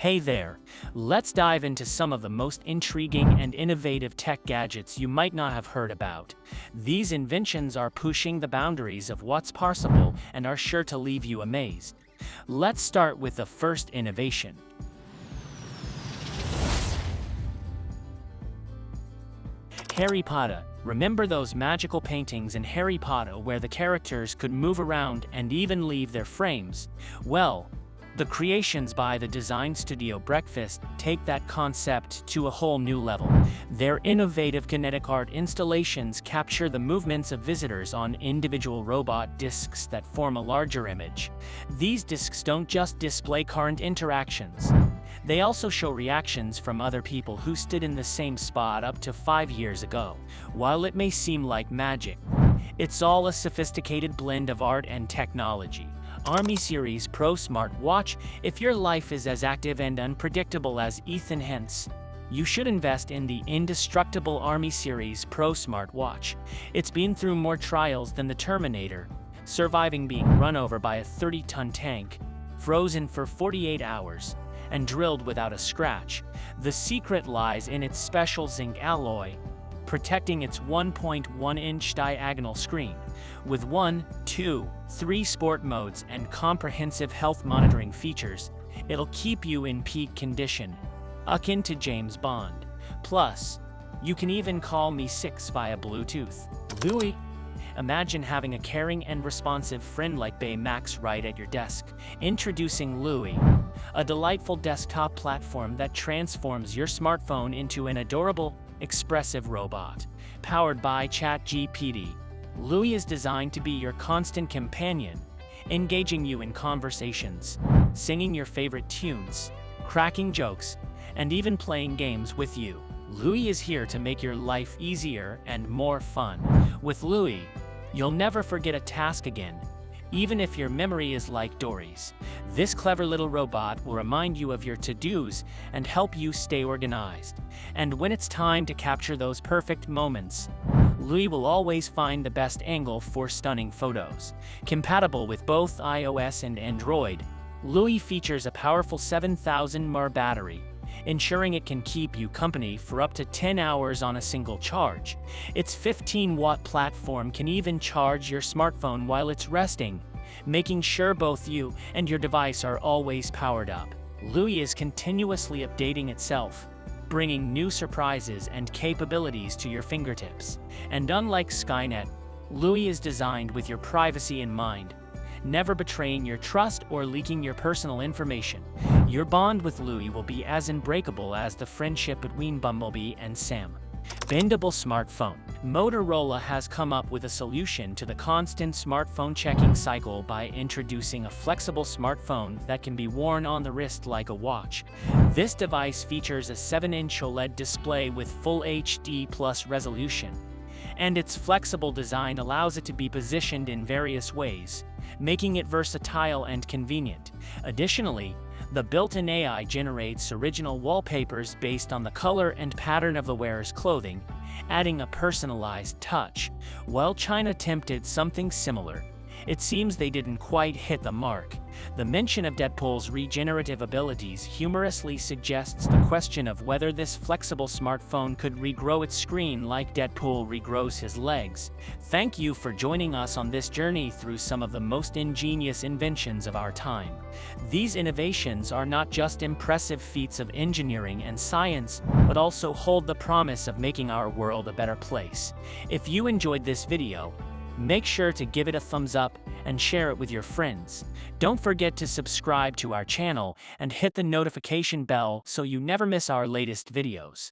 Hey there, let's dive into some of the most intriguing and innovative tech gadgets you might not have heard about. These inventions are pushing the boundaries of what's possible and are sure to leave you amazed. Let's start with the first innovation. Harry Potter. Remember those magical paintings in Harry Potter where the characters could move around and even leave their frames? Well, the creations by the design studio Breakfast take that concept to a whole new level. Their innovative kinetic art installations capture the movements of visitors on individual robot discs that form a larger image. These discs don't just display current interactions. They also show reactions from other people who stood in the same spot up to 5 years ago. While it may seem like magic, it's all a sophisticated blend of art and technology. Army Series Pro Smartwatch. If your life is as active and unpredictable as Ethan Hunt's, you should invest in the indestructible Army Series Pro Smartwatch. It's been through more trials than the Terminator, surviving being run over by a 30-ton tank, frozen for 48 hours, and drilled without a scratch. The secret lies in its special zinc alloy, protecting its 1.1-inch diagonal screen. With 1, 2, 3 sport modes and comprehensive health monitoring features, it'll keep you in peak condition, akin to James Bond. Plus, you can even call Me 6 via Bluetooth. Looi. Imagine having a caring and responsive friend like Baymax right at your desk. Introducing Looi, a delightful desktop platform that transforms your smartphone into an adorable, expressive robot. Powered by ChatGPT, Looi is designed to be your constant companion, engaging you in conversations, singing your favorite tunes, cracking jokes, and even playing games with you. Looi is here to make your life easier and more fun. With Looi, you'll never forget a task again, even if your memory is like Dory's. This clever little robot will remind you of your to-dos and help you stay organized. And when it's time to capture those perfect moments, Looi will always find the best angle for stunning photos. Compatible with both iOS and Android, Looi features a powerful 7,000 mAh battery, ensuring it can keep you company for up to 10 hours on a single charge. Its 15-watt platform can even charge your smartphone while it's resting, making sure both you and your device are always powered up. Looi is continuously updating itself, bringing new surprises and capabilities to your fingertips. And unlike Skynet, Looi is designed with your privacy in mind, never betraying your trust or leaking your personal information. Your bond with Looi will be as unbreakable as the friendship between Bumblebee and Sam. Bendable Smartphone. Motorola has come up with a solution to the constant smartphone checking cycle by introducing a flexible smartphone that can be worn on the wrist like a watch. This device features a 7-inch OLED display with full HD+ resolution, and its flexible design allows it to be positioned in various ways, making it versatile and convenient. Additionally, the built-in AI generates original wallpapers based on the color and pattern of the wearer's clothing, adding a personalized touch. While China attempted something similar, it seems they didn't quite hit the mark. The mention of Deadpool's regenerative abilities humorously suggests the question of whether this flexible smartphone could regrow its screen like Deadpool regrows his legs. Thank you for joining us on this journey through some of the most ingenious inventions of our time. These innovations are not just impressive feats of engineering and science, but also hold the promise of making our world a better place. If you enjoyed this video, make sure to give it a thumbs up and share it with your friends. Don't forget to subscribe to our channel and hit the notification bell so you never miss our latest videos.